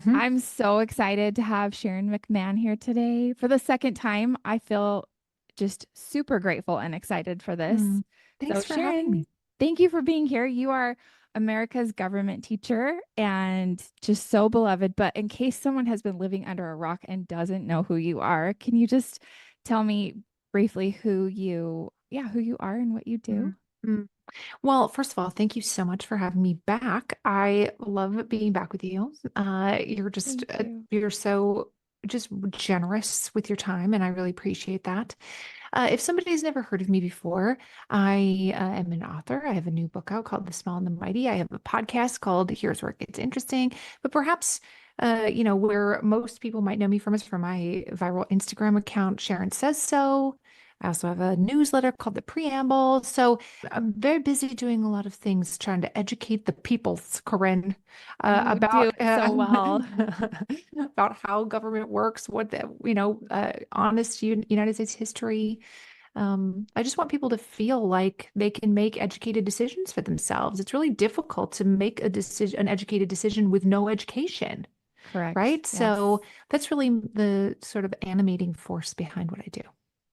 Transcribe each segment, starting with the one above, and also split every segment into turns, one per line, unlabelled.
Mhm.
I'm so excited to have Sharon McMahon here today for the second time. I feel just super grateful and excited for this.
Mm.
So,
Thanks for having
Sharon,
me.
thank you for being here. You are America's government teacher and just so beloved. But in case someone has been living under a rock and doesn't know who you are, can you just tell me briefly who you are and what you do?
Mm. Mm. Well, first of all, thank you so much for having me back. I love being back with you.
Thank you.
You're so just generous with your time, and I really appreciate that. If somebody's never heard of me before, I am an author. I have a new book out called The Small and the Mighty. I have a podcast called Here's Where It Gets Interesting. But perhaps, where most people might know me from is from my viral Instagram account, Sharon Says So. I also have a newsletter called The Preamble. So I'm very busy doing a lot of things trying to educate the peoples, Corinne,
You do
about
it so well.
about how government works, honest United States history. I just want people to feel like they can make educated decisions for themselves. It's really difficult to make an educated decision with no education,
Correct.
right? So
Yes.
that's really the sort of animating force behind what I do.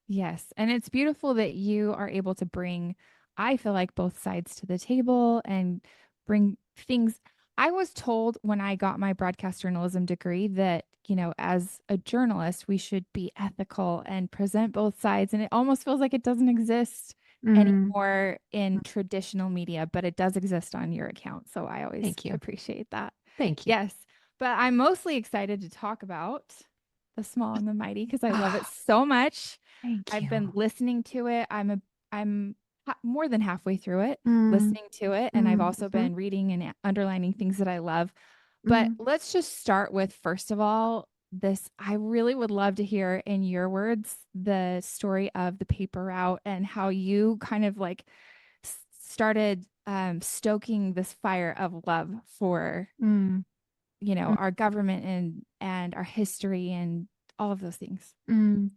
Yes. And it's beautiful that you are able to bring, I feel like, both sides to the table and bring things. I was told when I got my broadcast journalism degree that, as a journalist, we should be ethical and present both sides. And it almost feels like it doesn't exist
Mm,
anymore in traditional media, but it does exist on your account. So I always
thank you.
appreciate that.
Thank you.
Yes. But I'm mostly excited to talk about The Small and the Mighty because I love it so much.
Thank
I've
you.
been listening to it. I'm more than halfway through it,
Mm,
listening to it, and I've
mm,
also
mhm,
been reading and underlining things that I love. But
mm.
let's just start with first of all, this I really would love to hear in your words the story of the paper route and how you kind of like started stoking this fire of love for,
Mm, mm,
our government and our history and all of those things.
mm.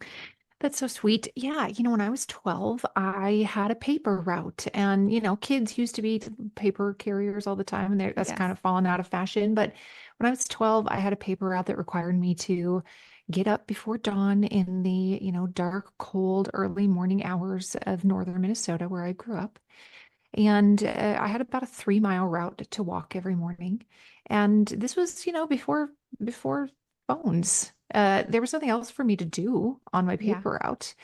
That's so sweet. Yeah, when I was 12, I had a paper route, and kids used to be paper carriers all the time, and that's
Yes.
kind of fallen out of fashion. But when I was 12, I had a paper route that required me to get up before dawn in the, dark, cold, early morning hours of northern Minnesota, where I grew up. And I had about a 3 mile route to walk every morning. And this was, before phones. There was nothing else for me to do on my
Yeah.
paper route,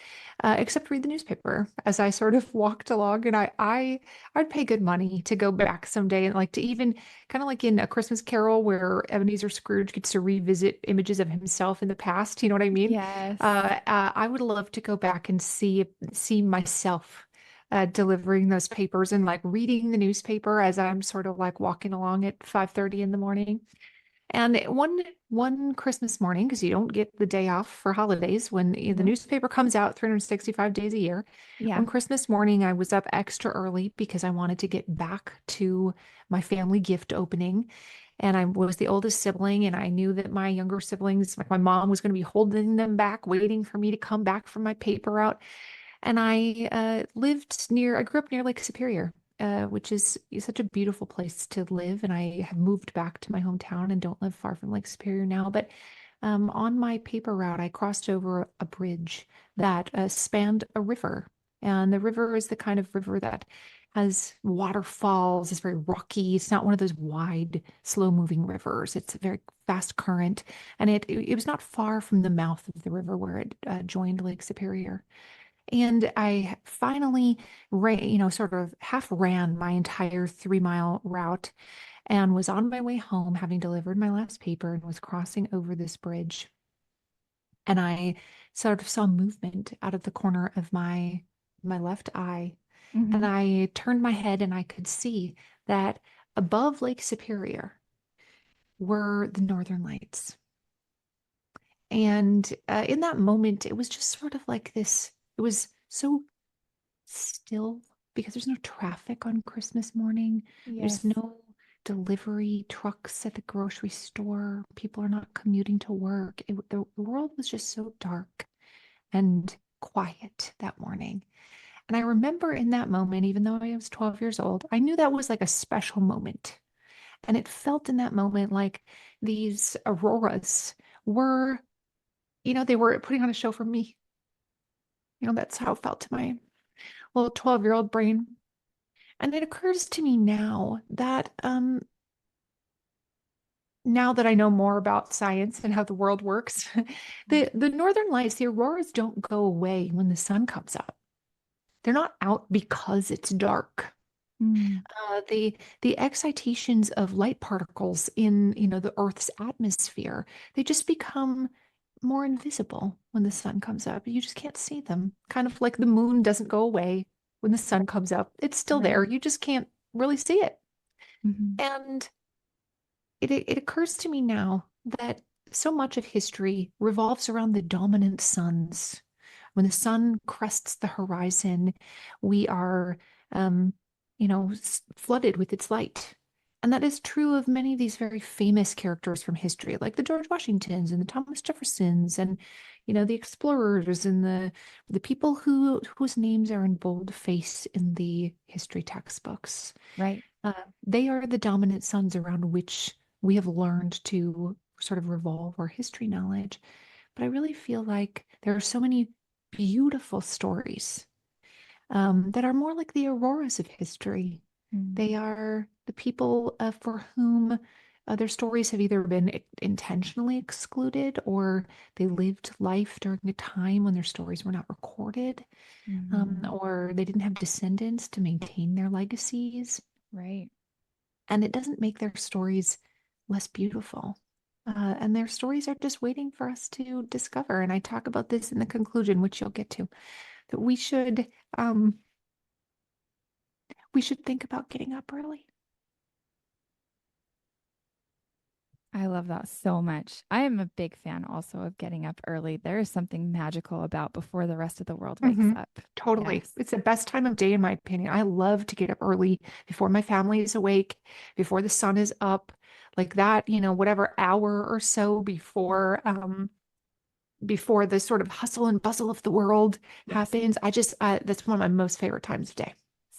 except read the newspaper as I sort of walked along. And I'd pay good money to go back someday and like to even kind of like in A Christmas Carol where Ebenezer Scrooge gets to revisit images of himself in the past. You know what I mean?
Yes.
I would love to go back and see myself delivering those papers and like reading the newspaper as I'm sort of like walking along at 5:30 in the morning. And one Christmas morning, because you don't get the day off for holidays, when the
Nope.
newspaper comes out 365 days a year,
Yeah.
one Christmas morning I was up extra early because I wanted to get back to my family gift opening. And I was the oldest sibling, and I knew that my younger siblings, like my mom, was going to be holding them back, waiting for me to come back from my paper route. And I grew up near Lake Superior, which is such a beautiful place to live. And I have moved back to my hometown and don't live far from Lake Superior now. But on my paper route, I crossed over a bridge that spanned a river. And the river is the kind of river that has waterfalls. It's very rocky. It's not one of those wide, slow-moving rivers. It's a very fast current. And it was not far from the mouth of the river where it joined Lake Superior. And I finally ran, sort of half ran my entire 3 mile route and was on my way home, having delivered my last paper and was crossing over this bridge. And I sort of saw movement out of the corner of my left eye. And
Hmm.
I turned my head and I could see that above Lake Superior were the Northern Lights. And in that moment, it was just sort of like this. It was so still because there's no traffic on Christmas morning. There's
Yes.
no delivery trucks at the grocery store. People are not commuting to work. The world was just so dark and quiet that morning. And I remember in that moment, even though I was 12 years old, I knew that was like a special moment. And it felt in that moment like these auroras were, they were putting on a show for me. That's how it felt to my little 12-year-old brain. And it occurs to me now that I know more about science and how the world works, the northern lights, the auroras don't go away when the sun comes up. They're not out because it's dark.
Mm,
The excitations of light particles in, the Earth's atmosphere, they just become more invisible when the sun comes up. You just can't see them. Kind of like the moon doesn't go away when the sun comes up. It's still there.
right.
You just can't really see it.
Hmm.
And it occurs to me now that so much of history revolves around the dominant suns. When the sun crests the horizon, we are, flooded with its light. And that is true of many of these very famous characters from history, like the George Washingtons and the Thomas Jeffersons and, the explorers and the people whose names are in boldface in the history textbooks.
Right.
Uh, they are the dominant suns around which we have learned to sort of revolve our history knowledge. But I really feel like there are so many beautiful stories that are more like the auroras of history.
Mm,
They are the people for whom their stories have either been intentionally excluded or they lived life during a time when their stories were not recorded,
mhm.
or they didn't have descendants to maintain their legacies.
Right.
And it doesn't make their stories less beautiful. And their stories are just waiting for us to discover. And I talk about this in the conclusion, which you'll get to, that um, we should think about getting up early.
I love that so much. I am a big fan also of getting up early. There is something magical about before the rest of the world wakes
Hmm.
up.
Totally.
Yes.
It's the best time of day, in my opinion. I love to get up early before my family is awake, before the sun is up, like that, whatever hour or so before the sort of hustle and bustle of the world
Yes.
happens. That's one of my most favorite times of day.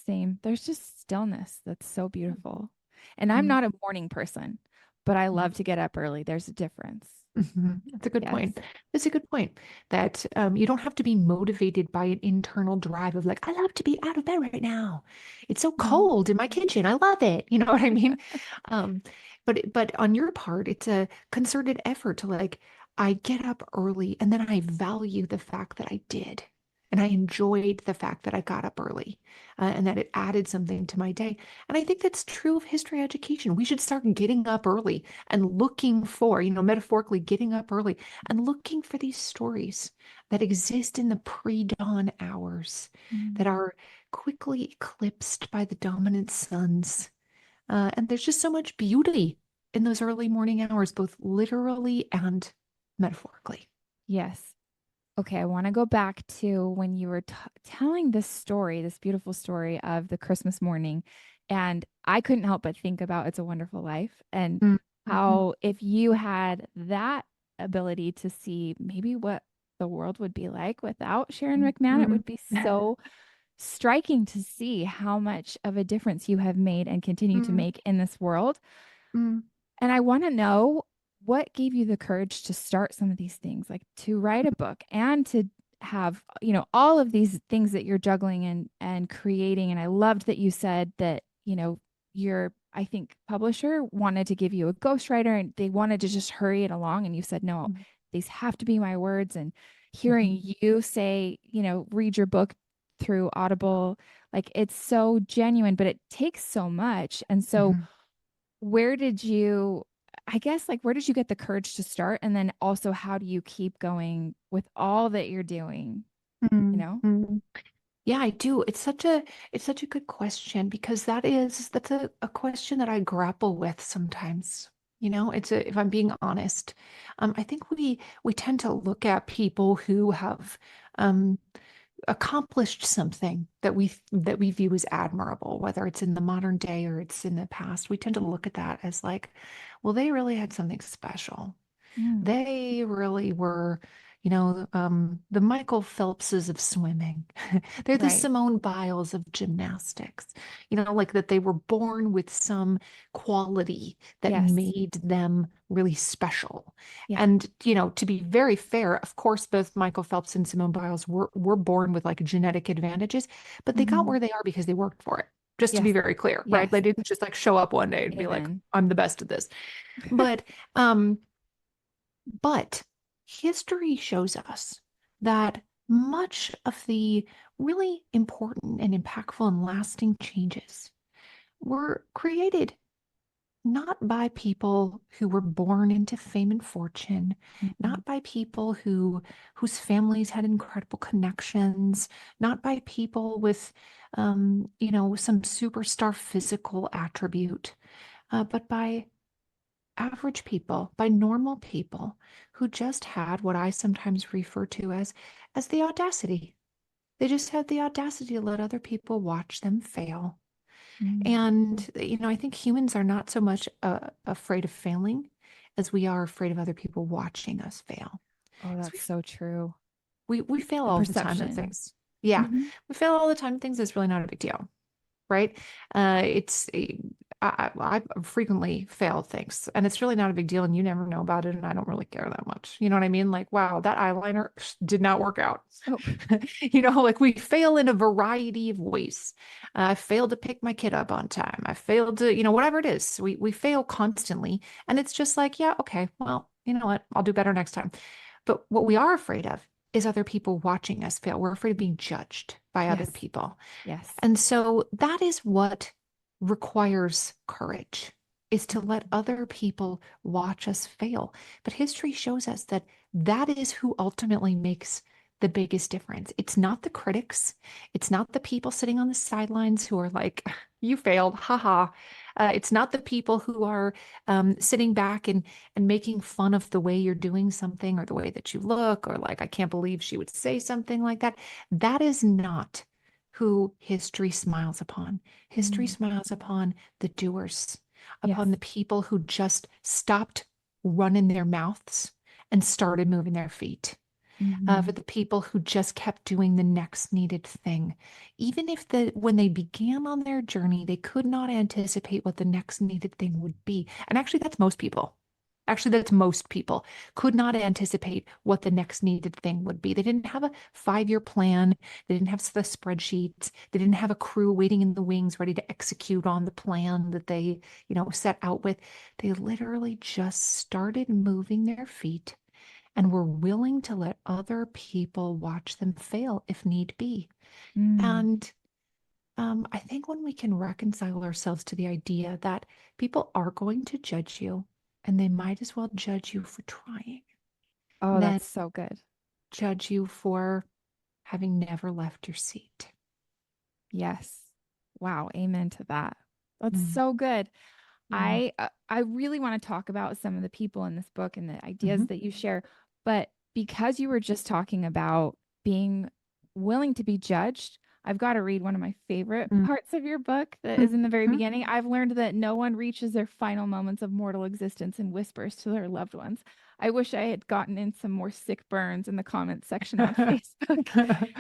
Same. There's just stillness that's so beautiful. And I'm
Mhm.
not a morning person, but I love to get up early. There's a difference.
That's a good
Yes.
point. That's a good point that you don't have to be motivated by an internal drive of like, I love to be out of bed right now. It's so
Mhm.
cold in my kitchen. I love it. You know what I mean? Um, but on your part, it's a concerted effort to like, I get up early and then I value the fact that I did. And I enjoyed the fact that I got up early and that it added something to my day. And I think that's true of history education. We should start getting up early and looking for, metaphorically getting up early and looking for these stories that exist in the pre-dawn hours that
Mm.
are quickly eclipsed by the dominant suns. And there's just so much beauty in those early morning hours, both literally and metaphorically.
Yes. Okay, I want to go back to when you were telling this story, this beautiful story of the Christmas morning. And I couldn't help but think about It's a Wonderful Life and
Mm-hmm.
how if you had that ability to see maybe what the world would be like without Sharon McMahon, it
Mm-hmm.
would be so striking to see how much of a difference you have made and continue to make in this world.
Mm-hmm.
And I want to know what gave you the courage to start some of these things, like to write a book and to have, all of these things that you're juggling and creating. And I loved that you said that, your, I think, publisher wanted to give you a ghostwriter and they wanted to just hurry it along. And you said, no, these have to be my words. And hearing you say, read your book through Audible, like it's so genuine, but it takes so much. And so,
Mm-hmm.
where did you, I guess, like, where did you get the courage to start? And then also, how do you keep going with all that you're doing? You know?
Mm-hmm. Yeah, I do. It's such a good question because that's a question that I grapple with sometimes. If I'm being honest, I think we tend to look at people who have um, accomplished something that we view as admirable, whether it's in the modern day or it's in the past. We tend to look at that as like, well, they really had something special.
Mm,
They really were, the Michael Phelpses of swimming. They're the
Right.
Simone Biles of gymnastics. Like that they were born with some quality that
Yes.
made them really special.
Yeah.
And, to be very fair, of course, both Michael Phelps and Simone Biles were born with like genetic advantages, but they got
Hmm.
where they are because they worked for it. Just to be
Yes.
very clear, right? They
Yes.
didn't just like show up one day and be like,
Amen.
I'm the best at this. But um but history shows us that much of the really important and impactful and lasting changes were created not by people who were born into fame and fortune,
Mhm.
not by people whose families had incredible connections, not by people with some superstar physical attribute, but by average people, by normal people who just had what I sometimes refer to as the audacity. They just had the audacity to let other people watch them fail.
Mm.
And I think humans are not so much afraid of failing as we are afraid of other people watching us fail.
Oh,
Because
that's so true.
we fail
The
all the time at
perception.
things. Yeah,
Hmm.
we fail all the time at things. It's really not a big deal, right? It's I frequently fail things, and it's really not a big deal, and you never know about it, and I don't really care that much. You know what I mean? Like, wow, that eyeliner did not work out.
Oh,
Like we fail in a variety of ways. I failed to pick my kid up on time. I failed to, whatever it is. We fail constantly, and it's just like, yeah, okay, well, you know what? I'll do better next time. But what we are afraid of is other people watching us fail. We're afraid of being judged by other
yes.
people.
Yes.
And so that is what requires courage, is to let other people watch us fail. But history shows us that that is who ultimately makes the biggest difference. It's not the critics. It's not the people sitting on the sidelines who are like, you failed, haha. It's not the people who are sitting back and making fun of the way you're doing something or the way that you look, or like, I can't believe she would say something like that. That is not who history smiles upon. History
Mm.
smiles upon the doers,
Yes.
upon the people who just stopped running their mouths and started moving their feet. For
Hmm.
the people who just kept doing the next needed thing. Even if when they began on their journey, they could not anticipate what the next needed thing would be. And actually, that's most people. Actually, that's most people could not anticipate what the next needed thing would be. They didn't have a 5-year plan. They didn't have the spreadsheets. They didn't have a crew waiting in the wings ready to execute on the plan that they, set out with. They literally just started moving their feet and were willing to let other people watch them fail if need be.
Mm.
And I think when we can reconcile ourselves to the idea that people are going to judge you and they might as well judge you for trying,
Oh,
than
that's so good.
judge you for having never left your seat.
Yes. Wow. Amen to that. That's
Mm,
so good.
yeah.
I really want to talk about some of the people in this book and the
Hmm.
ideas that you share, but because you were just talking about being willing to be judged, I've got to read one of my favorite
Mm,
parts of your book that is in the very
mhm.
beginning. I've learned that no one reaches their final moments of mortal existence and whispers to their loved ones. I wish I had gotten in some more sick burns in the comments section on Facebook.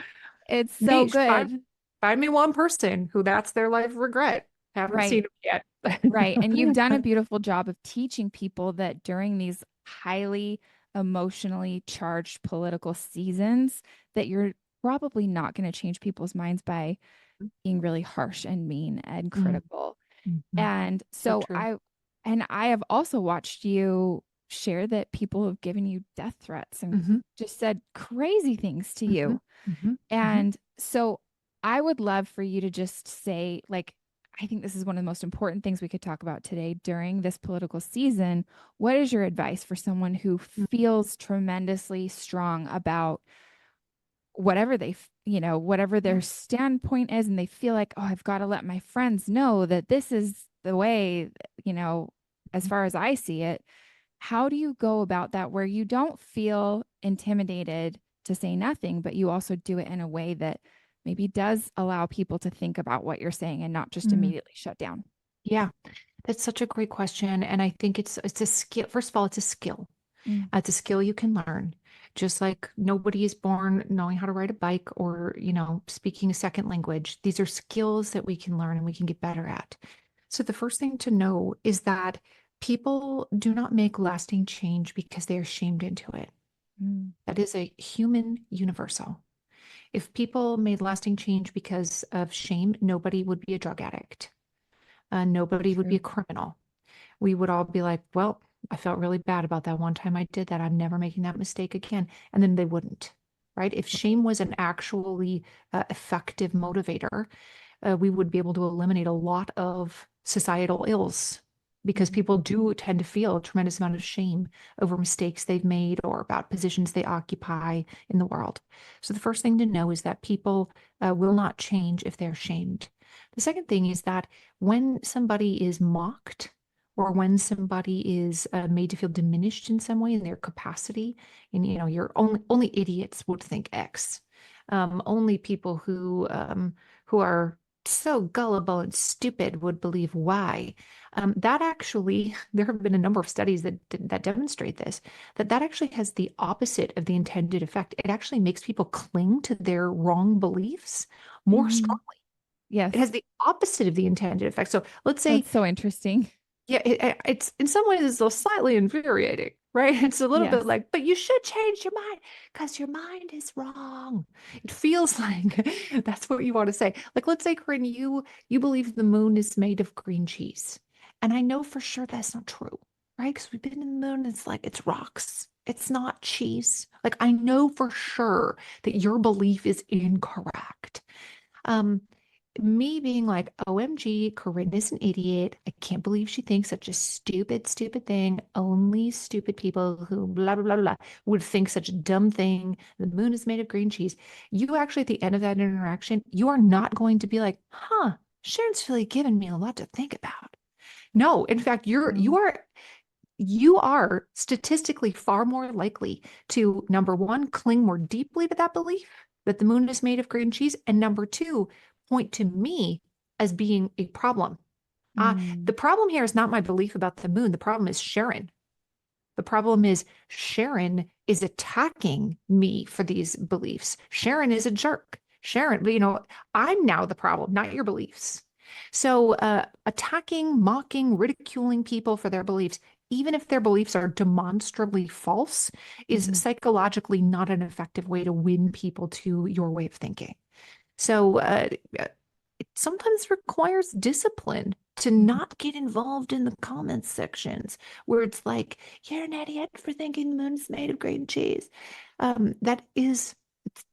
It's so
Niche.
good.
Find me one person who that's their life regret. Haven't seen
Right.
him yet.
Right. And you've done a beautiful job of teaching people that during these highly emotionally charged political seasons, that you're probably not going to change people's minds by being really harsh and mean and
Mm,
critical.
mhm.
And
So
so
true.
I have also watched you share that people have given you death threats and
Hmm.
just said crazy things to
Hmm.
you.
Hmm. Hmm.
And so I would love for you to just say, like, I think this is one of the most important things we could talk about today during this political season. What is your advice for someone who feels tremendously strong about whatever whatever
Yeah.
their standpoint is, and they feel like, oh, I've got to let my friends know that this is the way, as far as I see it. How do you go about that where you don't feel intimidated to say nothing, but you also do it in a way that maybe does allow people to think about what you're saying and not just
Mm.
immediately shut down?
Yeah, that's such a great question. And I think it's a skill. First of all, it's a skill.
Mm.
It's a skill you can learn. just like nobody is born knowing how to ride a bike or, speaking a second language. These are skills that we can learn and we can get better at. So the first thing to know is that people do not make lasting change because they are shamed into it.
Mm,
That is a human universal. If people made lasting change because of shame, nobody would be a drug addict. Nobody would be a
true.
criminal. We would all be like, well, I felt really bad about that one time I did that. I'm never making that mistake again. And then they wouldn't, right? If shame was an actually effective motivator, we would be able to eliminate a lot of societal ills because
Mhm.
people do tend to feel a tremendous amount of shame over mistakes they've made or about positions they occupy in the world. So the first thing to know is that people will not change if they're shamed. The second thing is that when somebody is mocked, or when somebody is made to feel diminished in some way in their capacity, and you're only idiots would think X. Only people who are so gullible and stupid would believe Y. That actually, there have been a number of studies that demonstrate this, that actually has the opposite of the intended effect. It actually makes people cling to their wrong beliefs more
Mhm.
strongly. It has
Yes,
the opposite of the intended effect. So let's say
that's so interesting.
yeah, it's in some ways it's a slightly infuriating, right? It's a little bit
Yes.
like, but you should change your mind because your mind is wrong. It feels like that's what you want to say. Like, let's say, Corinne, you believe the moon is made of green cheese, and I know for sure that's not true, right? Because we've been in the moon. It's like it's rocks. It's not cheese. Like I know for sure that your belief is incorrect. Um, Me being like, OMG, Corinne is an idiot. I can't believe she thinks such a stupid, stupid thing. Only stupid people who blah, blah, blah, blah would think such a dumb thing. The moon is made of green cheese. You actually, at the end of that interaction, you are not going to be like, huh, Sharon's really given me a lot to think about. No, in fact,
No.
you are statistically far more likely to, number one, cling more deeply to that belief that the moon is made of green cheese, and number two, point to me as being a problem. The
Mm,
problem here is not my belief about the moon. The problem is Sharon. The problem is Sharon is attacking me for these beliefs. Sharon is a jerk. Sharon, I'm now the problem, not your beliefs. So, attacking, mocking, ridiculing people for their beliefs, even if their beliefs are demonstrably false, is
mhm.
psychologically not an effective way to win people to your way of thinking. So, it sometimes requires discipline to
Mhm.
not get involved in the comments sections where it's like, you're an idiot for thinking the moon's made of green cheese. It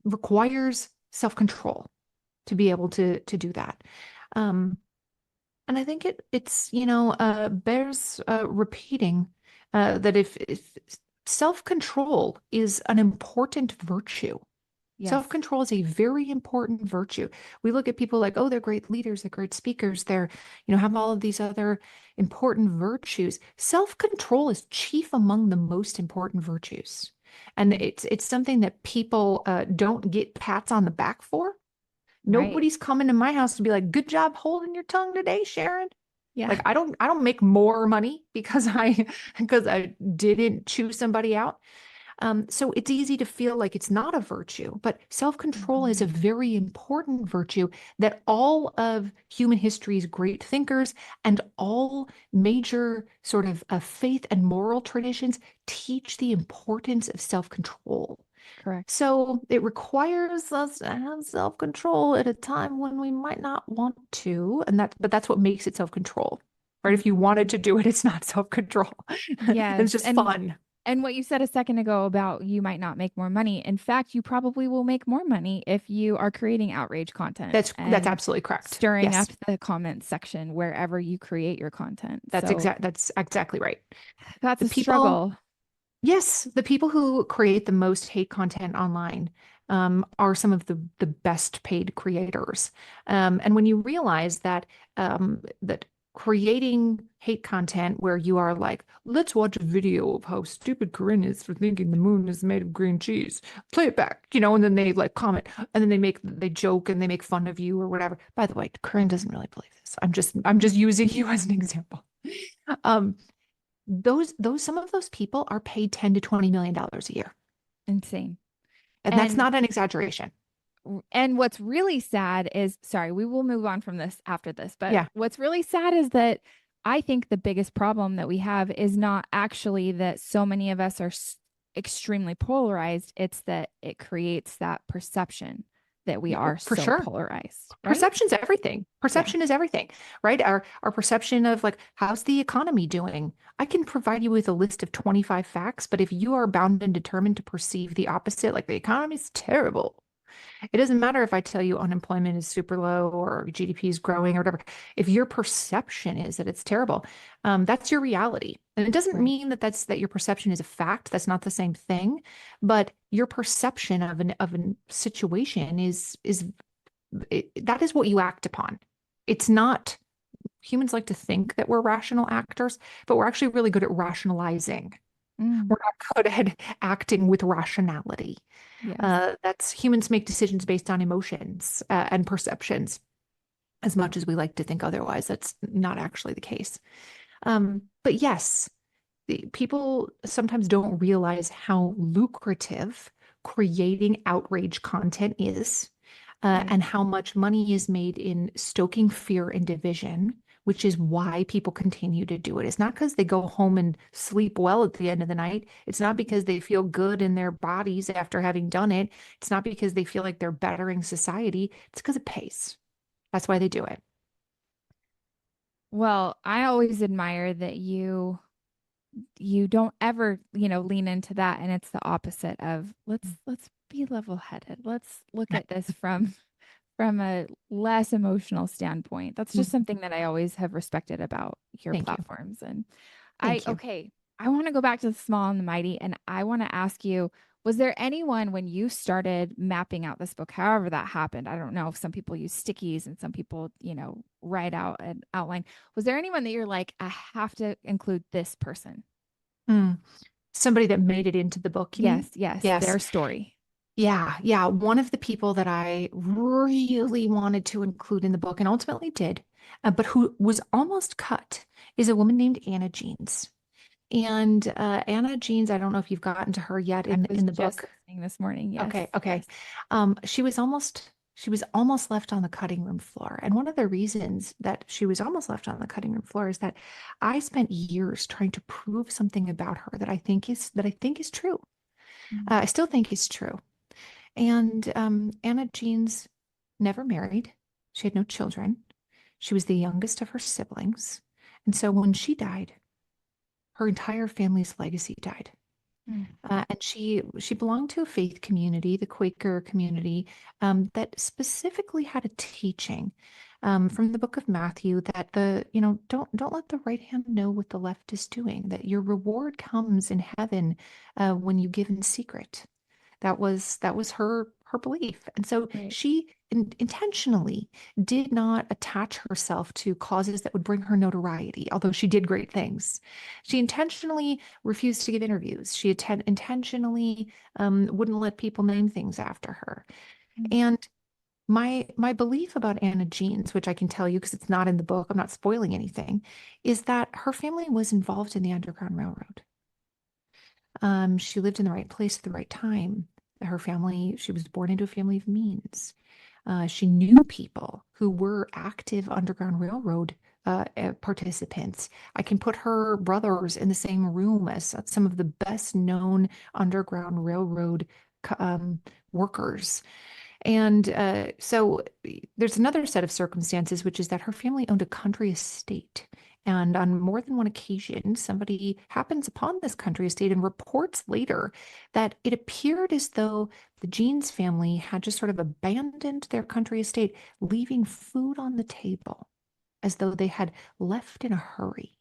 requires self-control to be able to do that. Um, and I think it's bears repeating that if self-control is an important virtue.
Yes.
Self-control is a very important virtue. We look at people like, oh, they're great leaders, they're great speakers, have all of these other important virtues. Self-control is chief among the most important virtues. And
Mm,
it's something that people don't get pats on the back for.
right.
Nobody's coming to my house to be like, good job holding your tongue today, Sharon.
Yeah.
Like I don't make more money because I didn't choose somebody out. So it's easy to feel like it's not a virtue, but self-control is a
Mhm.
very important virtue that all of human history's great thinkers and all major sort of faith and moral traditions teach the importance of self-control.
Correct.
So it requires us to have self-control at a time when we might not want to, but that's what makes it self-control, right? If you wanted
Mhm.
to do it, it's not self-control. It's
Yes.
just fun.
And what you said a second ago about you might not make more money. In fact, you probably will make more money if you are creating outrage content
That's
and
absolutely correct.
stirring
Yes,
up the comments section wherever you create your content. So
that's exactly right.
that's
The
a
people,
struggle.
yes, the people who create the most hate content online are some of the best paid creators. And when you realize that creating hate content where you are like, let's watch a video of how stupid Corinne is for thinking the moon is made of green cheese. Play it back, and then they like comment, and then they joke and they make fun of you or whatever. By the way, Corinne doesn't really believe this. I'm just using you as an example. Um, those some of those people are paid 10 to $20 million a year.
insane.
And that's
And
not an exaggeration.
and what's really sad is, sorry, we will move on from this after this, but
Yeah,
what's really sad is that I think the biggest problem that we have is not actually that so many of us are extremely polarized. It's that it creates that perception that we are
for
so
sure.
polarized, right?
Perception's everything.
Yeah.
Perception is everything, right? Our perception of like, how's the economy doing? I can provide you with a list of 25 facts, but if you are bound and determined to perceive the opposite, like the economy's terrible, it doesn't matter if I tell you unemployment is super low or GDP is growing or whatever. If your perception is that it's terrible, that's your reality. And it doesn't
Right.
mean that that your perception is a fact. That's not the same thing. But your perception of an situation that is what you act upon. It's not. Humans like to think that we're rational actors, but we're actually really good at rationalizing.
Mm,
We're not good at acting with rationality.
yes.
That's humans make decisions based on emotions and perceptions. As much as we like to think otherwise, that's not actually the case. But yes, people sometimes don't realize how lucrative creating outrage content is,
Right.
and how much money is made in stoking fear and division, which is why people continue to do it. It's not because they go home and sleep well at the end of the night. It's not because they feel good in their bodies after having done it. It's not because they feel like they're bettering society. It's because it pays. That's why they do it.
Well, I always admire that you don't ever, lean into that, and it's the opposite of let's be level-headed. Let's look at this from a less emotional standpoint. That's just
Mm.
something that I always have respected about your
Thank you.
platforms. And
Thank you.
okay, I want to go back to the small and the mighty, and I want to ask you, was there anyone when you started mapping out this book, however that happened? I don't know if some people use stickies and some people, write out an outline. Was there anyone that you're like, I have to include this person?
Mm. Somebody that made it into the book, you mean?
Yes, yes,
Yes.
their story.
Yeah, yeah. One of the people that I really wanted to include in the book and ultimately did, but who was almost cut, is a woman named Anna Jeans. And Anna Jeans, I don't know if you've gotten to her yet
I was
in the
just
book.
listening this morning. Yes,
Okay, okay.
yes.
She was almost left on the cutting room floor. And one of the reasons that she was almost left on the cutting room floor is that I spent years trying to prove something about her that I think is true.
Mm,
I still think is true. And Anna Jeans never married. She had no children. She was the youngest of her siblings. And so when she died, her entire family's legacy died.
mm,
And she belonged to a faith community, the Quaker community, that specifically had a teaching from the book of Matthew that don't let the right hand know what the left is doing, that your reward comes in heaven when you give in secret. That was her belief. And so
right.
she intentionally did not attach herself to causes that would bring her notoriety, although she did great things. She intentionally refused to give interviews. She intentionally wouldn't let people name things after her.
Mm,
And my belief about Anna Jeans, which I can tell you because it's not in the book, I'm not spoiling anything, is that her family was involved in the Underground Railroad. She lived in the right place at the right time. Her family, she was born into a family of means. She knew people who were active Underground Railroad participants. I can put her brothers in the same room as some of the best known Underground Railroad um, workers. And so there's another set of circumstances, which is that her family owned a country estate. And on more than one occasion, somebody happens upon this country estate and reports later that it appeared as though the Jeans family had just sort of abandoned their country estate, leaving food on the table as though they had left in a hurry.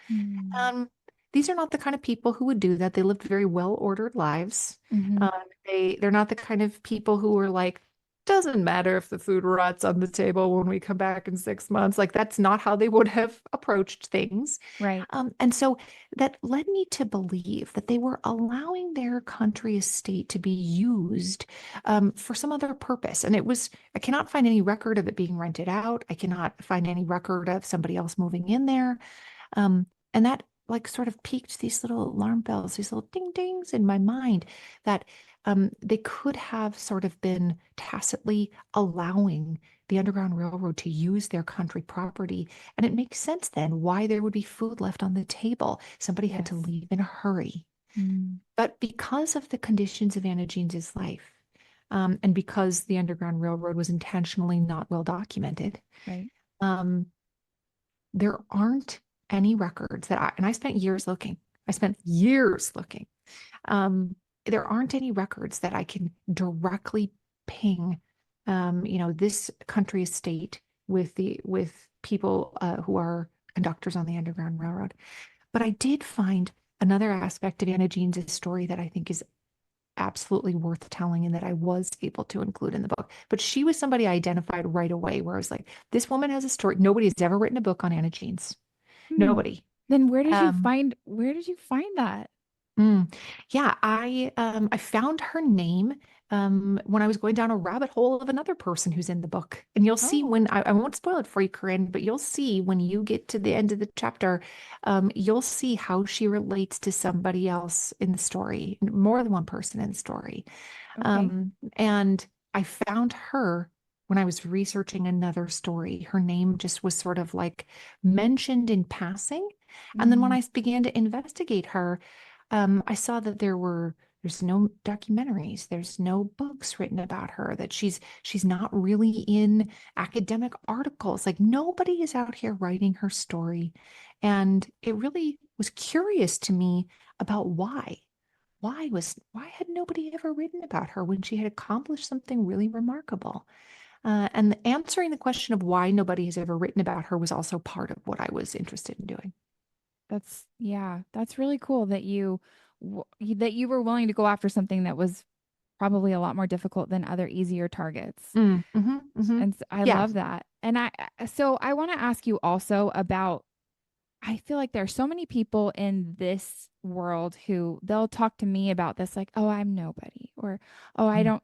mm,
Um, these are not the kind of people who would do that. They lived very well-ordered lives.
mhm.
Um, they're not the kind of people who were like, doesn't matter if the food rots on the table when we come back in 6 months. Like that's not how they would have approached things.
Right.
And so that led me to believe that they were allowing their country estate to be used for some other purpose. And I cannot find any record of it being rented out. I cannot find any record of somebody else moving in there. Um, and that like sort of piqued these little alarm bells, these little ding dings in my mind that they could have sort of been tacitly allowing the Underground Railroad to use their country property. And it makes sense then why there would be food left on the table. Somebody had to
Yes.
leave in a hurry.
Mm,
But because of the conditions of Anna Jeans's life, and because the Underground Railroad was intentionally not well documented,
right.
um, there aren't any records and I spent years looking. I spent years looking. Um, there aren't any records that I can directly ping, this country estate with people who are conductors on the Underground Railroad. But I did find another aspect of Anna Jeans's story that I think is absolutely worth telling and that I was able to include in the book. But she was somebody I identified right away, where I was like, this woman has a story. Nobody has ever written a book on Anna Jeans.
Hmm.
Nobody.
Then
Um,
where did you find that?
yeah, I found her name when I was going down a rabbit hole of another person who's in the book. And you'll see
Oh,
when I won't spoil it for you, Corinne, but you'll see when you get to the end of the chapter, you'll see how she relates to somebody else in the story, more than one person in the story.
okay.
And I found her when I was researching another story. Her name just was sort of like mentioned in passing. And then when
Mm,
I began to investigate her, I saw that there's no documentaries, there's no books written about her, that she's not really in academic articles. Like nobody is out here writing her story. And it really was curious to me about why. Why had nobody ever written about her when she had accomplished something really remarkable? And answering the question of why nobody has ever written about her was also part of what I was interested in doing.
yeah, that's really cool that that you were willing to go after something that was probably a lot more difficult than other easier targets.
Hmm.
And I
Yeah.
love that. And so I want to ask you also about, I feel like there are so many people in this world who they'll talk to me about this, like, oh, I'm nobody, or, oh, I don't,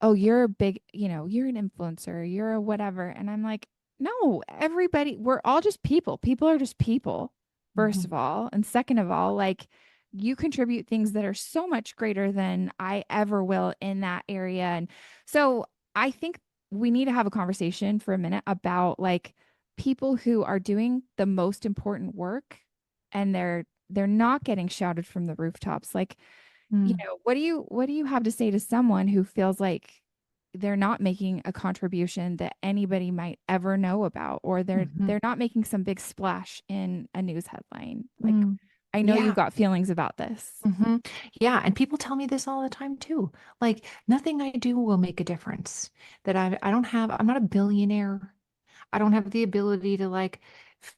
oh, you're a big, you're an influencer, you're a whatever. And I'm like, no, everybody, we're all just people. People are just people, first
Mhm.
of all. And second of all, like, you contribute things that are so much greater than I ever will in that area. And so I think we need to have a conversation for a minute about like, people who are doing the most important work and they're not getting shouted from the rooftops. Like,
Mm.
what do you have to say to someone who feels like they're not making a contribution that anybody might ever know about, or
Mhm.
they're not making some big splash in a news headline? Like,
Mm.
I know you've
Yeah.
got feelings about this.
Hmm. Yeah, and people tell me this all the time too. Like nothing I do will make a difference. That I'm not a billionaire. I don't have the ability to like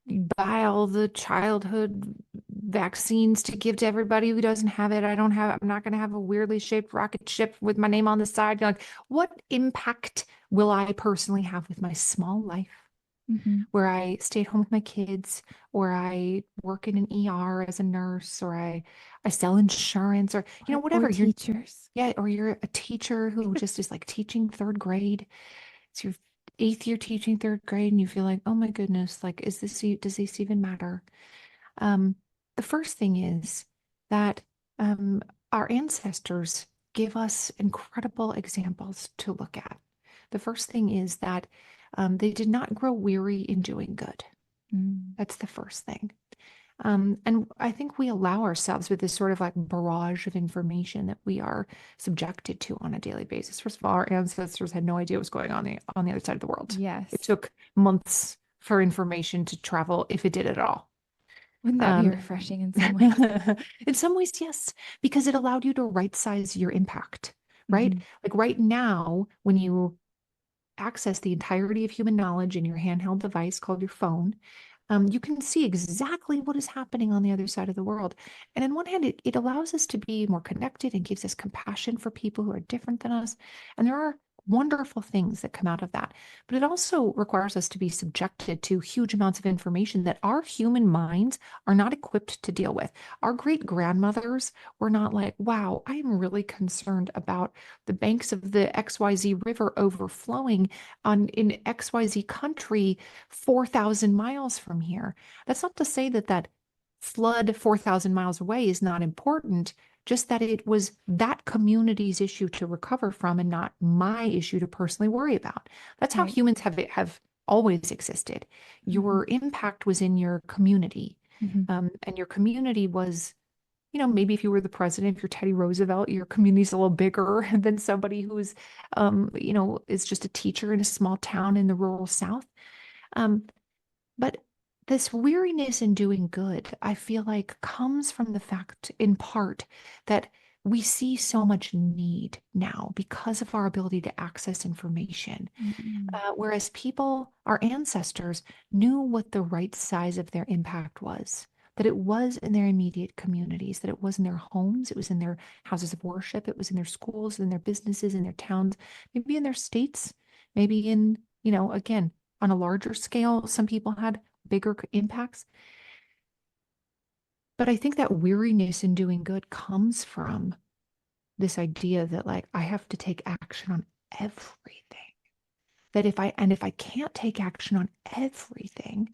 buy all the childhood vaccines to give to everybody who doesn't have it. I'm not going to have a weirdly shaped rocket ship with my name on the side. You're like, what impact will I personally have with my small life
Mm-hmm.
where I stay at home with my kids, or I work in an ER as a nurse, or I sell insurance, or
Or
whatever.
teachers.
Yeah, or you're a teacher who just is like teaching third grade. It's your eighth year teaching third grade, and you feel like, oh my goodness, like, does this even matter? Um, the first thing is that our ancestors give us incredible examples to look at. The first thing is that they did not grow weary in doing good.
Mm.
That's the first thing. And I think we allow ourselves with this sort of like barrage of information that we are subjected to on a daily basis. First of all, our ancestors had no idea what was going on on the other side of the world. It
Yes.
took months for information to travel, if it did at all.
Wouldn't that be
Um,
refreshing in some ways?
in some ways, yes, because it allowed you to right size your impact, right?
Mm-hmm.
Like right now, when you access the entirety of human knowledge in your handheld device called your phone, you can see exactly what is happening on the other side of the world. And on one hand, it allows us to be more connected and gives us compassion for people who are different than us. And there are wonderful things that come out of that. But it also requires us to be subjected to huge amounts of information that our human minds are not equipped to deal with. Our great grandmothers were not like, wow, I am really concerned about the banks of the XYZ river overflowing in XYZ country 4,000 miles from here. That's not to say that flood 4,000 miles away is not important, just that it was that community's issue to recover from and not my issue to personally worry about. That's how
Right.
humans have always existed.
Mm-hmm.
Your impact was in your community.
Mm-hmm.
And your community was, maybe if you were the president, if you're Teddy Roosevelt, your community's a little bigger than somebody who's, is just a teacher in a small town in the rural South. Um, but this weariness in doing good, I feel like comes from the fact, in part, that we see so much need now because of our ability to access information.
Mm-hmm.
Whereas people, our ancestors, knew what the right size of their impact was, that it was in their immediate communities, that it was in their homes, it was in their houses of worship, it was in their schools, in their businesses, in their towns, maybe in their states, maybe in, again, on a larger scale, some people had bigger impacts. But I think that weariness in doing good comes from this idea that, like, I have to take action on everything. That if I can't take action on everything,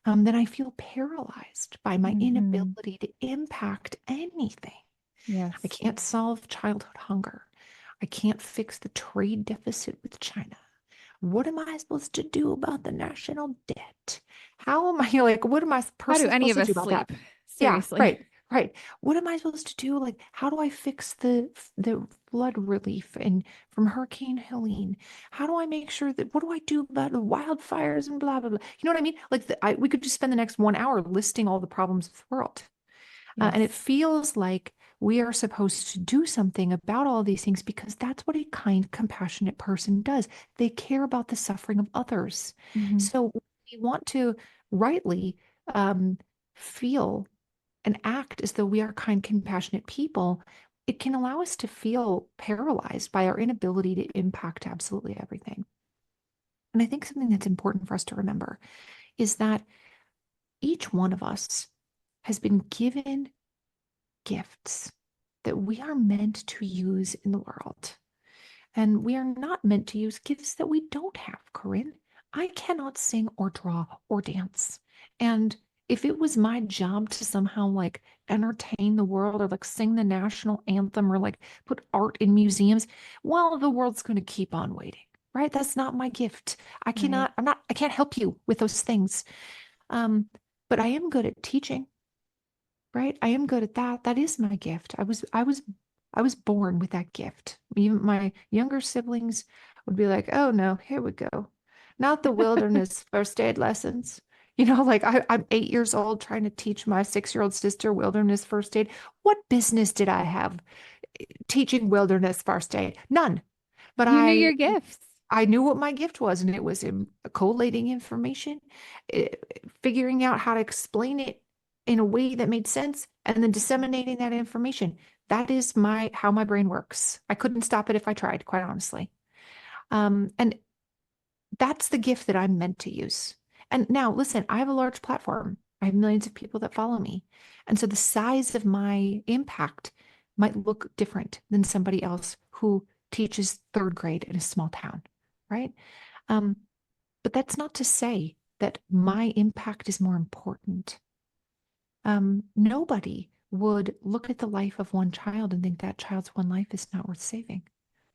then I feel paralyzed by my
Mm-hmm.
inability to impact anything. I
Yes.
can't solve childhood hunger. I can't fix the trade deficit with China. What am I supposed to do about the national debt? How am I like, what am I
How do
personally
any
supposed
of
to
us
do about that?
sleep?
Yeah,
Seriously.
right, right. What am I supposed to do? Like, how do I fix the flood relief and from Hurricane Helene? How do I make sure that what do I do about the wildfires and blah blah blah? You know what I mean? Like, we could just spend the next 1 hour listing all the problems of the world. And it
Yes.
feels like we are supposed to do something about all these things because that's what a kind, compassionate person does. They care about the suffering of others.
Mm-hmm.
So we want to rightly um, feel and act as though we are kind, compassionate people. It can allow us to feel paralyzed by our inability to impact absolutely everything. And I think something that's important for us to remember is that each one of us has been given gifts that we are meant to use in the world. And we are not meant to use gifts that we don't have, Corinne. I cannot sing or draw or dance. And if it was my job to somehow like entertain the world or like sing the national anthem or like put art in museums, well, the world's going to keep on waiting, right? That's not my gift.
Right.
I can't help you with those things. Um, but I am good at teaching. Right? I am good at that. That is my gift. I was born with that gift. Even my younger siblings would be like, "Oh no, here we go. Not the wilderness first aid lessons." Like I'm 8 years old trying to teach my 6-year-old sister wilderness first aid. What business did I have teaching wilderness first aid? None. But
You knew
I
your gifts.
I knew what my gift was, and it was in collating information, eh, figuring out how to explain it in a way that made sense, and then disseminating that information. That is how my brain works. I couldn't stop it if I tried, quite honestly. And that's the gift that I'm meant to use. And now, listen, I have a large platform. I have millions of people that follow me. And so the size of my impact might look different than somebody else who teaches third grade in a small town, right? Um, but that's not to say that my impact is more important. Nobody would look at the life of one child and think that child's one life is not worth saving,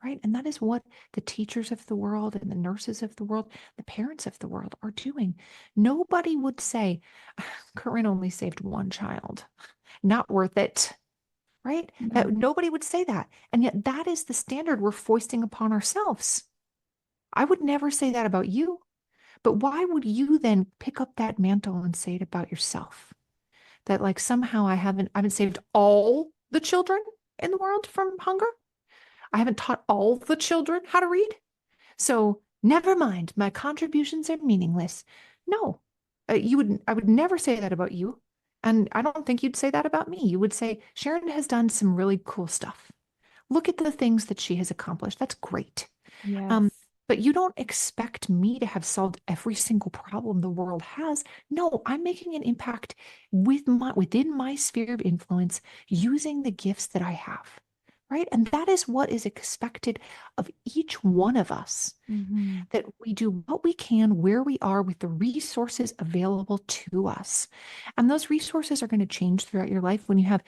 right? And that is what the teachers of the world and the nurses of the world, the parents of the world are doing. Nobody would say, Corinne only saved one child, not worth it, right? That
No.
nobody would say that. And yet that is the standard we're foisting upon ourselves. I would never say that about you, but why would you then pick up that mantle and say it about yourself? That like somehow I haven't saved all the children in the world from hunger. I haven't taught all the children how to read. So never mind, my contributions are meaningless. No, I would never say that about you. And I don't think you'd say that about me. You would say, Sharon has done some really cool stuff. Look at the things that she has accomplished. That's great. Um,
Yes.
but you don't expect me to have solved every single problem the world has. No, I'm making an impact within my sphere of influence using the gifts that I have. right? And that is what is expected of each one of us,
Mm-hmm.
that we do what we can where we are with the resources available to us. And those resources are going to change throughout your life. When you have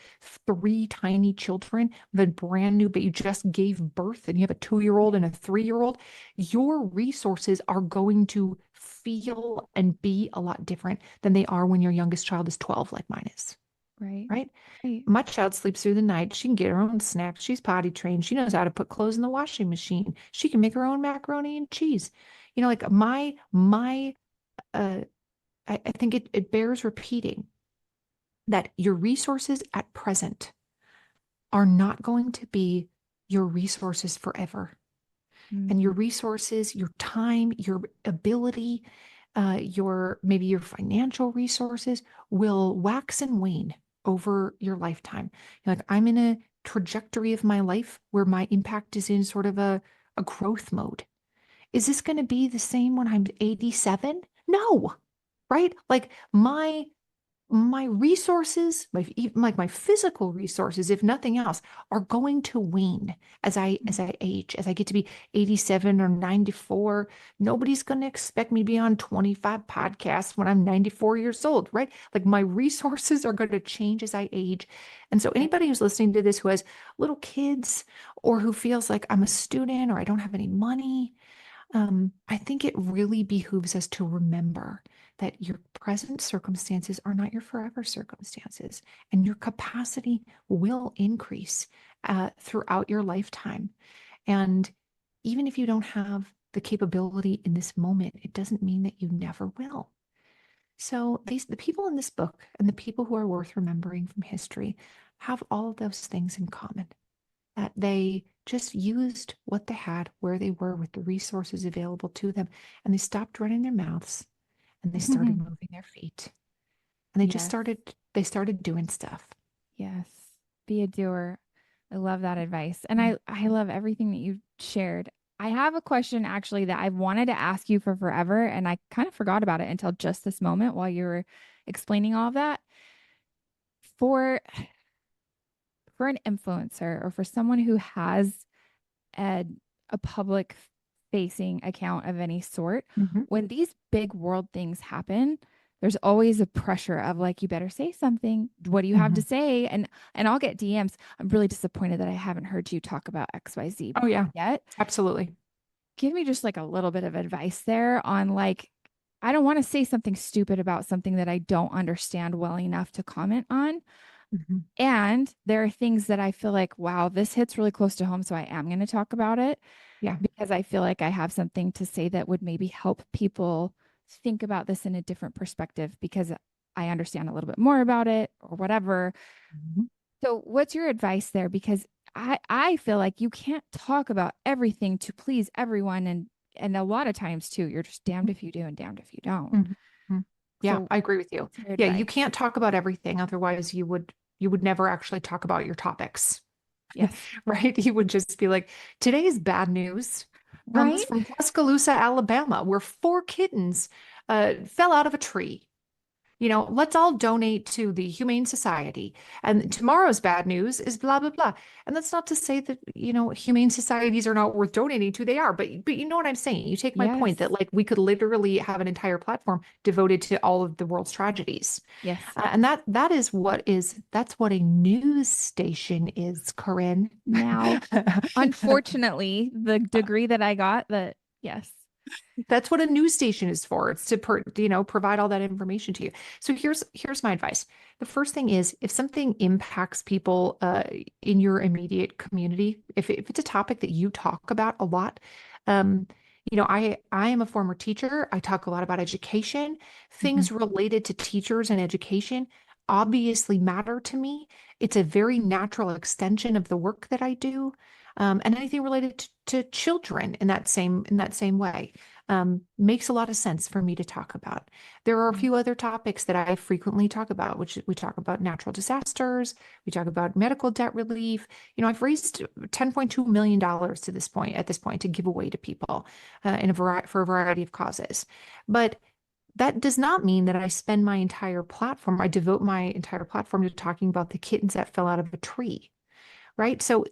three tiny children with a brand new, but you just gave birth and you have a 2-year-old and a 3-year-old, your resources are going to feel and be a lot different than they are when your youngest child is 12, like mine is,
Right.
right?
Right.
My child sleeps through the night. She can get her own snacks. She's potty trained. She knows how to put clothes in the washing machine. She can make her own macaroni and cheese. Like uh, I think it bears repeating that your resources at present are not going to be your resources forever. And
Mm-hmm.
your resources, your time, your ability, maybe your financial resources will wax and wane over your lifetime. Like, I'm in a trajectory of my life where my impact is in sort of a growth mode. Is this going to be the same when I'm 87? No, right? Like, my resources, like my physical resources, if nothing else, are going to wane as I age, as I get to be 87 or 94. Nobody's going to expect me to be on 25 podcasts when I'm 94 years old, right? Like, my resources are going to change as I age. And so
Yes.
anybody who's listening to this who has little kids, or who feels like I'm a student or I don't have any money, I think it really behooves us to remember that your present circumstances are not your forever circumstances, and your capacity will increase throughout your lifetime. And even if you don't have the capability in this moment, it doesn't mean that you never will. So the people in this book and the people who are worth remembering from history have all of those things in common, that they just used what they had where they were with the resources available to them. And they stopped running their mouths, and they started moving their feet. And
Yes.
they started doing stuff.
Yes. Be a doer. I love that advice. And
Mm.
I love everything that you shared. I have a question actually that I've wanted to ask you for forever, and I kind of forgot about it until just this moment while you were explaining all of that. For an influencer or for someone who has a, a public facing account of any sort,
Mhm.
when these big world things happen, there's always a pressure of like, you better say something. What do you have to
Mhm.
say? And I'll get DMs. I'm really disappointed that I haven't heard you talk about XYZ
Oh, yeah,
yet.
absolutely.
Give me just like a little bit of advice there on like, I don't want to say something stupid about something that I don't understand well enough to comment on.
Mhm.
And there are things that I feel like, wow, this hits really close to home. So I am going to talk about it
Yeah.
because I feel like I have something to say that would maybe help people think about this in a different perspective because I understand a little bit more about it or whatever.
Mhm.
So what's your advice there? Because I feel like you can't talk about everything to please everyone. And a lot of times too, you're just damned if you do and damned if you don't.
Mhm. Mhm. Yeah,
So
I agree with you.
what's your
Yeah, you
advice?
can't talk about everything. Otherwise, you would never actually talk about your topics,
Yes.
right? You would just be like, today's bad news comes
Right?
from Tuscaloosa, Alabama, where 4 kittens fell out of a tree. Let's all donate to the Humane Society. And tomorrow's bad news is blah, blah, blah. And that's not to say that, humane societies are not worth donating to. They are. But you know what I'm saying? You take my point that,
Yes.
like, we could literally have an entire platform devoted to all of the world's tragedies.
Yes.
And that's what a news station is, Corinne.
Now, unfortunately, the degree that I got, that yes.
That's what a news station is for. It's to provide all that information to you. So here's my advice. The first thing is, if something impacts people in your immediate community, if it's a topic that you talk about a lot, um, I am a former teacher. I talk a lot about education.
Mhm.
Things related to teachers and education obviously matter to me. It's a very natural extension of the work that I do. And anything related to children in that same way makes a lot of sense for me to talk about. There are a
Right.
few other topics that I frequently talk about, which we talk about natural disasters, we talk about medical debt relief. I've raised $10.2 million at this point to give away to people for a variety of causes. But that does not mean that I devote my entire platform to talking about the kittens that fell out of a tree. right? So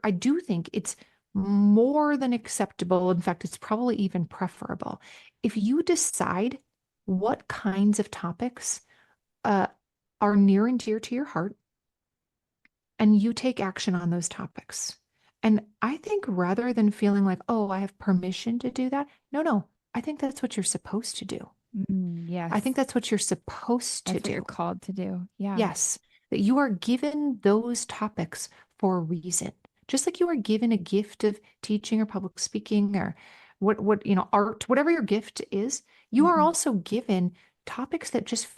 I do think it's more than acceptable. In fact, it's probably even preferable if you decide what kinds of topics uh, are near and dear to your heart and you take action on those topics. And I think rather than feeling like, oh, I have permission to do that, no, no, I think that's what you're supposed to do. I think
Yes.
that's what you're supposed to
That's what you're
do.
called to do. Yeah.
Yes, that you are given those topics for a reason. Just like you are given a gift of teaching or public speaking or art, whatever your gift is, you are
Mhm.
also given topics that just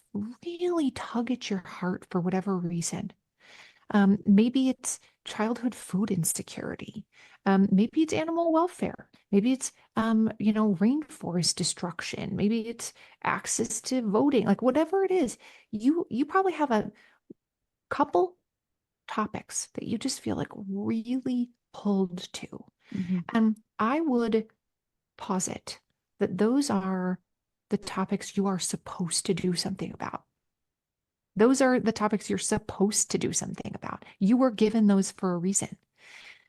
really tug at your heart for whatever reason. Maybe it's childhood food insecurity. Maybe it's animal welfare. Maybe it's, rainforest destruction. Maybe it's access to voting. Like whatever it is, you probably have a couple topics that you just feel like really pulled to.
Mhm.
And I would posit that those are the topics you are supposed to do something about. Those are the topics you're supposed to do something about. You were given those for a reason.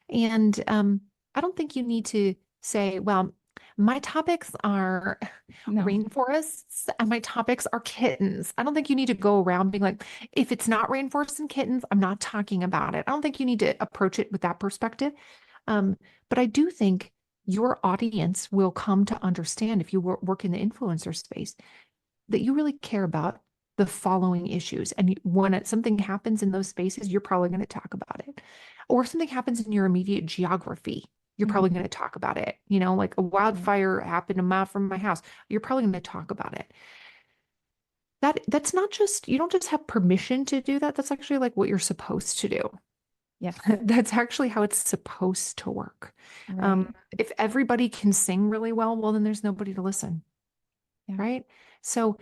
And I don't think you need to say, well, my topics are
No.
rainforests and my topics are kittens. I don't think you need to go around being like, if it's not rainforests and kittens, I'm not talking about it. I don't think you need to approach it with that perspective. Um, but I do think your audience will come to understand if you work in the influencer space that you really care about the following issues. And when something happens in those spaces, you're probably going to talk about it. Or if something happens in your immediate geography, you're
Mhm.
probably going to talk about it. Like a
Right.
wildfire happened a mile from my house. You're probably going to talk about it. That's not just, you don't just have permission to do that. That's actually like what you're supposed to do.
Yes.
That's actually how it's supposed to work.
Right.
If everybody can sing really well, then there's nobody to listen.
Yeah.
Right? So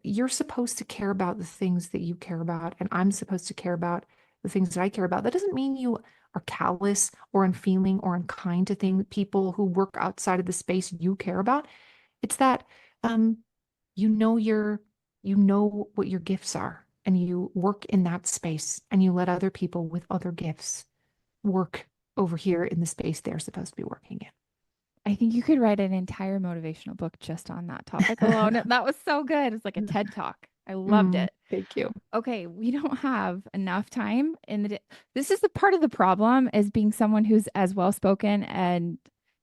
you're supposed to care about the things that you care about, and I'm supposed to care about the things that I care about. That doesn't mean you are callous or unfeeling or unkind to people who work outside of the space you care about. It's that um, you know your you know what your gifts are, and you work in that space, and you let other people with other gifts work over here in the space they're supposed to be working
I think you could write an entire motivational book just on that topic alone.
in.
That was so good. It's like a TED talk. I loved it.
Thank you.
Okay, we don't have enough time in the day. This is the part of the problem is being someone who's as well spoken and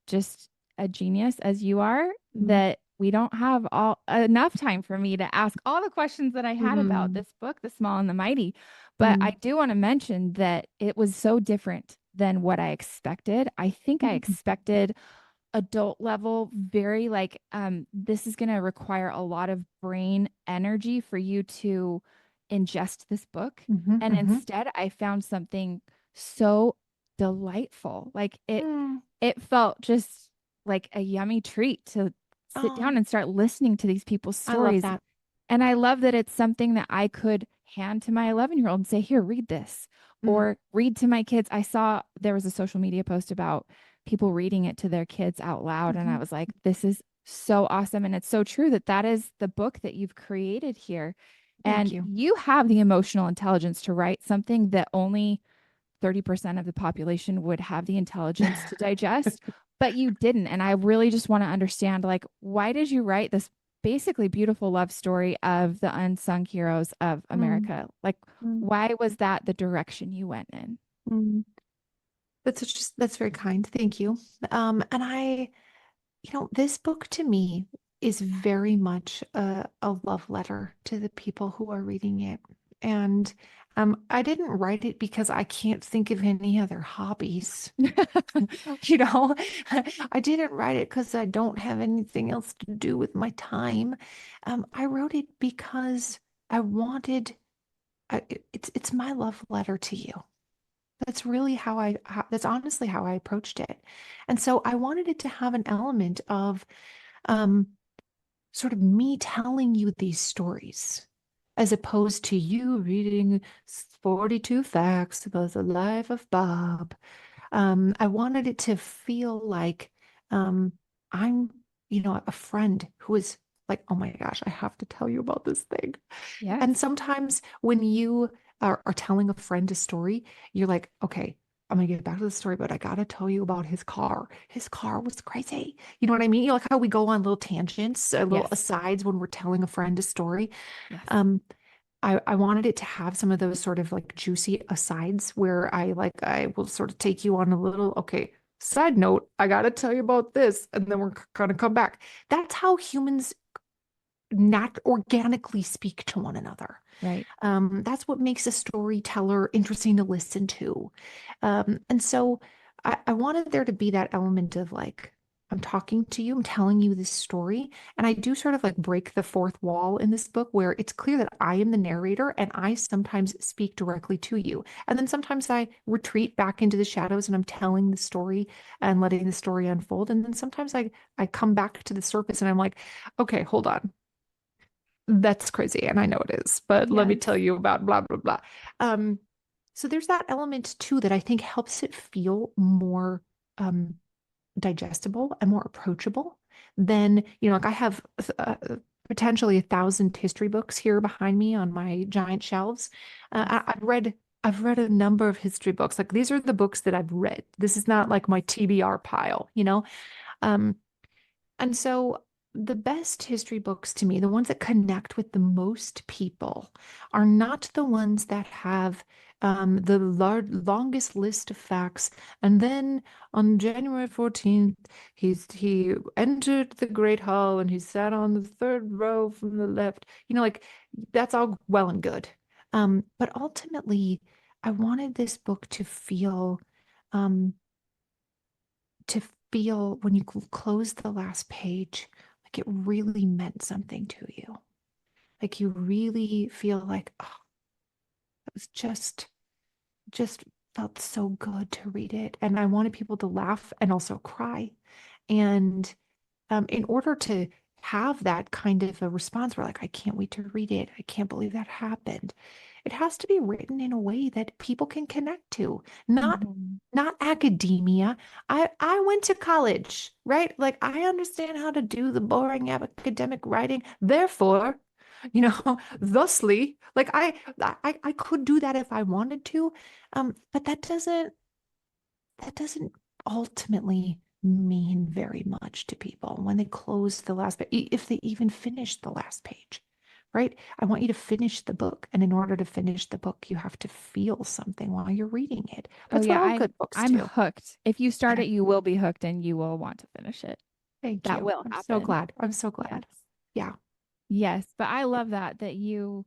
just a genius as you are,
Mm,
that we don't have all enough time for me to ask all the questions that I had about
mm,
this book, The Small and the Mighty. But I
mm.
do want to mention that it was so different than what I expected. I think I
Mm,
expected adult level, very like this is going to require a lot of brain energy for you to ingest this book.
mhm,
And
mhm.
instead I found something so delightful. Like it
Mm,
it felt just like a yummy treat to sit down
oh,
and start listening to these people's
I love
stories.
that.
And I love that it's something that I could hand to my 11-year-old and say, here, read this,
Mm,
or read to my kids. I saw there was a social media post about people reading it to their kids out loud. And I
mhm.
was like, this is so awesome. And it's so true that that is the book that you've created here.
Thank
And
you.
you have the emotional intelligence to write something that only 30% of the population would have the intelligence to digest, but you didn't. And I really just want to understand, like, why did you write this basically beautiful love story of the unsung heroes of
Mm,
America? Like,
mm,
why was that the direction you went in?
mm. That's very kind. Thank you. And this book to me is very much a love letter to the people who are reading it. And I didn't write it because I can't think of any other hobbies. You know, I didn't write it because I don't have anything else to do with my time. I wrote it because I wanted, it's my love letter to you. That's really that's honestly how I approached it. And so I wanted it to have an element of um, sort of me telling you these stories, as opposed to you reading 42 facts about the life of Bob. I wanted it to feel like um, I'm, a friend who is like, oh my gosh, I have to tell you about this thing.
Yes.
And sometimes when you are telling a friend a story, you're like, okay, I'm gonna get back to the story, but I gotta tell you about his car. His car was crazy. You know what I mean? You know, like how we go on little tangents, little
Yes.
asides when we're telling a friend a story.
Yes.
Um, I wanted it to have some of those sort of like juicy asides where I will sort of take you on a little, okay, side note, I gotta tell you about this, and then we're gonna come back. That's how humans not organically speak to one another.
Right.
That's what makes a storyteller interesting to listen to. And so I wanted there to be that element of like, I'm talking to you, I'm telling you this story. And I do sort of like break the fourth wall in this book where it's clear that I am the narrator and I sometimes speak directly to you. And then sometimes I retreat back into the shadows and I'm telling the story and letting the story unfold. And then sometimes I come back to the surface and I'm like, okay, hold on. That's crazy, and I know it is, but let me
Yes.
tell you about blah blah blah. Um, so there's that element too that I think helps it feel more um digestible and more approachable than, you know, like I have potentially 1,000 history books here behind me on my giant shelves.
Yes.
I've read a number of history books. Like these are the books that I've read. This is not like my TBR pile, you know? Um, and so the best history books to me, the ones that connect with the most people, are not the ones that have the longest list of facts. And then on January 14th, he entered the Great Hall and he sat on the third row from the left. You know, like that's all well and good. But ultimately, I wanted this book um, to feel when you close the last page, like it really meant something to you. Like you really feel like, oh, it was just felt so good to read it. And I wanted people to laugh and also cry. And in order to have that kind of a response, we're like, I can't wait to read it. I can't believe that happened. It has to be written in a way that people can connect to,
Mhm.
not academia. I went to college, right? Like I understand how to do the boring academic writing. Therefore, you know, thusly, like I could do that if I wanted to. But that doesn't ultimately mean very much to people when they close the last page, if they even finish the last page, right? I want you to finish the book. And in order to finish the book, you have to feel something while you're reading it.
Oh
That's what
yeah,
all good books
I'm
do.
hooked. If you start
Yeah.
it, you will be hooked and you will want to finish it.
Thank
That
you.
will
I'm so
happen.
glad. I'm so
Yes.
glad. Yeah.
Yes, but I love that you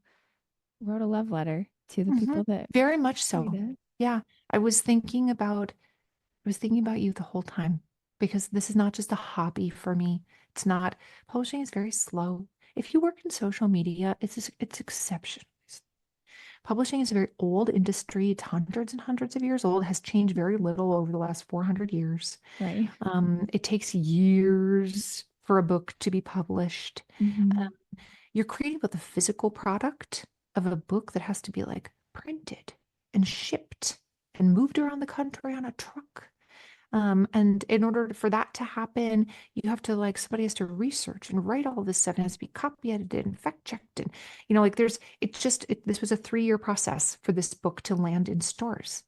wrote a love letter to the
Mhm.
people that
Very much
read
so.
it.
Yeah. I was thinking about you the whole time because this is not just a hobby for me. It's not, publishing is very slow. If you work in social media, it's exceptional. Publishing is a very old industry. It's hundreds and hundreds of years old, has changed very little over the last 400 years.
Right.
It takes years for a book to be published.
Hmm.
You're creating with the physical product of a book that has to be like printed and shipped and moved around the country on a truck. And in order for that to happen, you have to like somebody has to research and write all this stuff and it has to be copy edited and fact checked. And, you know, like this was a 3 year process for this book to land in stores.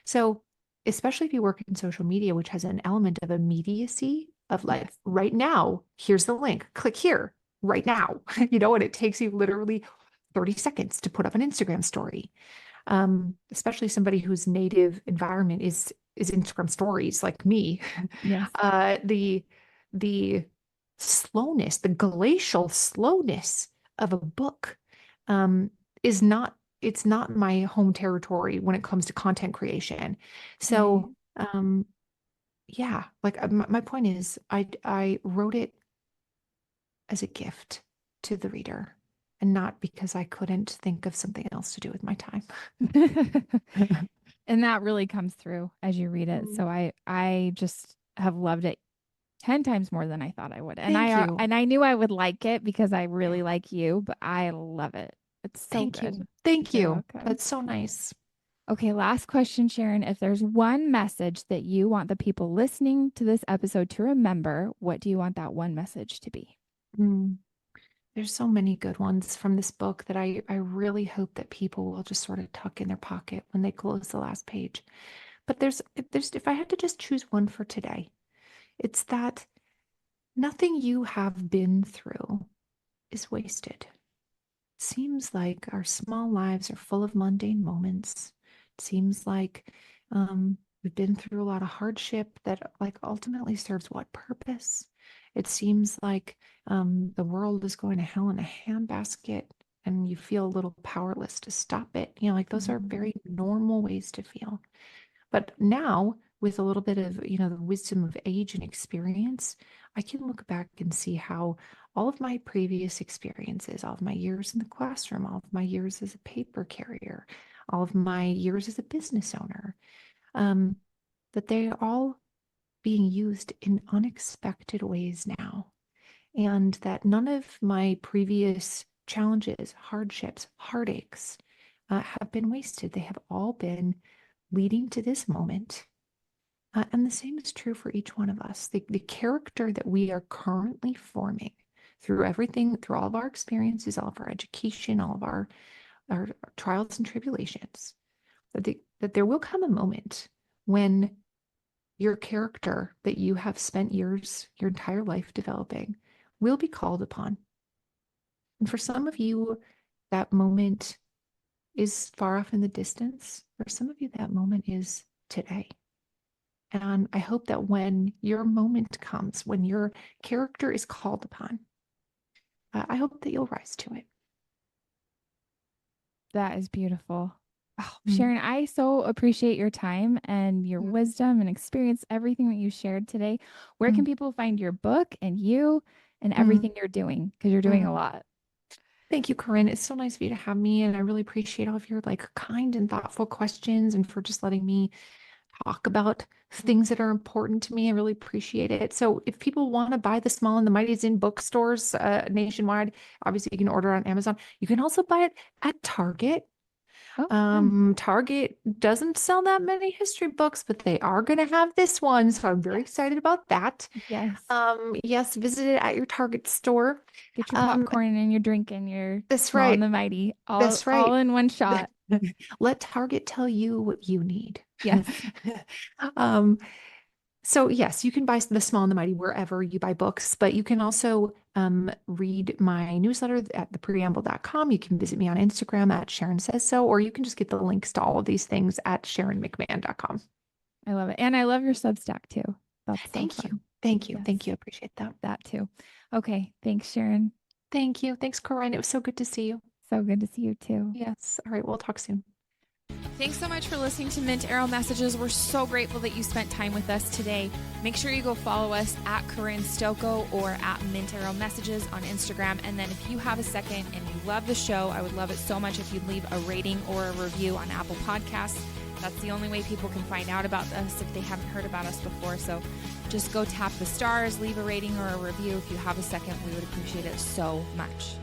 So, especially if you work in social media, which has an element of immediacy of like,
Yes.
right now, here's the link, click here right now, you know, and it takes you literally 30 seconds to put up an Instagram story. Especially somebody whose native environment is Instagram stories like me.
Yes.
The slowness, the glacial slowness of a book um, is not it's not my home territory when it comes to content creation.
Right.
So yeah, like my point is I wrote it as a gift to the reader and not because I couldn't think of something else to do with my time.
And that really comes through as you read it.
Mm.
So I just have loved it 10 times more than I thought I would.
Thank you.
And I knew I would like it because I really like you, but I love it. It's so
Thank
good.
you. Thank
You're
you.
welcome.
That's so nice.
Okay, last question, Sharon. If there's one message that you want the people listening to this episode to remember, what do you want that one message to be?
Mm. There's so many good ones from this book that I really hope that people will just sort of tuck in their pocket when they close the last page. But if I had to just choose one for today, it's that nothing you have been through is wasted. It seems like our small lives are full of mundane moments. It seems like we've been through a lot of hardship that like ultimately serves what purpose? It seems like the world is going to hell in a handbasket and you feel a little powerless to stop it. Like those are
Mhm.
very normal ways to feel. But now, with a little bit of, the wisdom of age and experience, I can look back and see how all of my previous experiences, all of my years in the classroom, all of my years as a paper carrier, all of my years as a business owner, um, that they are all being used in unexpected ways now. And that none of my previous challenges, hardships, heartaches have been wasted. They have all been leading to this moment. And the same is true for each one of us. The character that we are currently forming through everything, through all of our experiences, all of our education, all of our trials and tribulations, that there will come a moment when your character that you have spent years, your entire life developing, will be called upon. And for some of you, that moment is far off in the distance. For some of you, that moment is today. And I hope that when your moment comes, when your character is called upon, I hope that you'll rise to it.
That is beautiful. Oh,
Mm,
Sharon, I so appreciate your time and your
mm,
wisdom and experience, everything that you shared today. Where can
mm,
people find your book and you and
mm,
everything you're doing? Because you're doing
mm.
a lot.
Thank you, Corinne. It's so nice of you to have me, and I really appreciate all of your like kind and thoughtful questions and for just letting me talk about things that are important to me. I really appreciate it. So if people want to buy The Small and the Mighty, it's in bookstores nationwide. Obviously, you can order it on Amazon. You can also buy it at Target.
Oh, fun.
Target doesn't sell that many history books, but they are going to have this one. So I'm very
Yes.
excited about that.
Yes.
Yes, visit it at your Target store.
Get your
Um,
popcorn and your drink and your
that's
small and
right.
the mighty
That's
all
right.
in one shot.
Let Target tell you what you need.
Yes.
Um, so yes, you can buy The Small and the Mighty wherever you buy books, but you can also read my newsletter at thepreamble.com. You can visit me on Instagram at Sharon Says So, or you can just get the links to all of these things at sharonmcmahon.com.
I love it. And I love your Substack too. That's so
Thank you.
fun.
Thank you.
Yes.
Thank you. I appreciate that.
That too. Okay. Thanks, Sharon.
Thank you. Thanks, Corinne. It was so good to see you.
So good to see you too.
Yes. All right. We'll talk soon.
Thanks so much for listening to Mint Arrow Messages. We're so grateful that you spent time with us today. Make sure you go follow us at Corinne Stoko or at Mint Arrow Messages on Instagram. And then if you have a second and you love the show, I would love it so much if you'd leave a rating or a review on Apple Podcasts. That's the only way people can find out about us if they haven't heard about us before. So just go tap the stars, leave a rating or a review. If you have a second, we would appreciate it so much.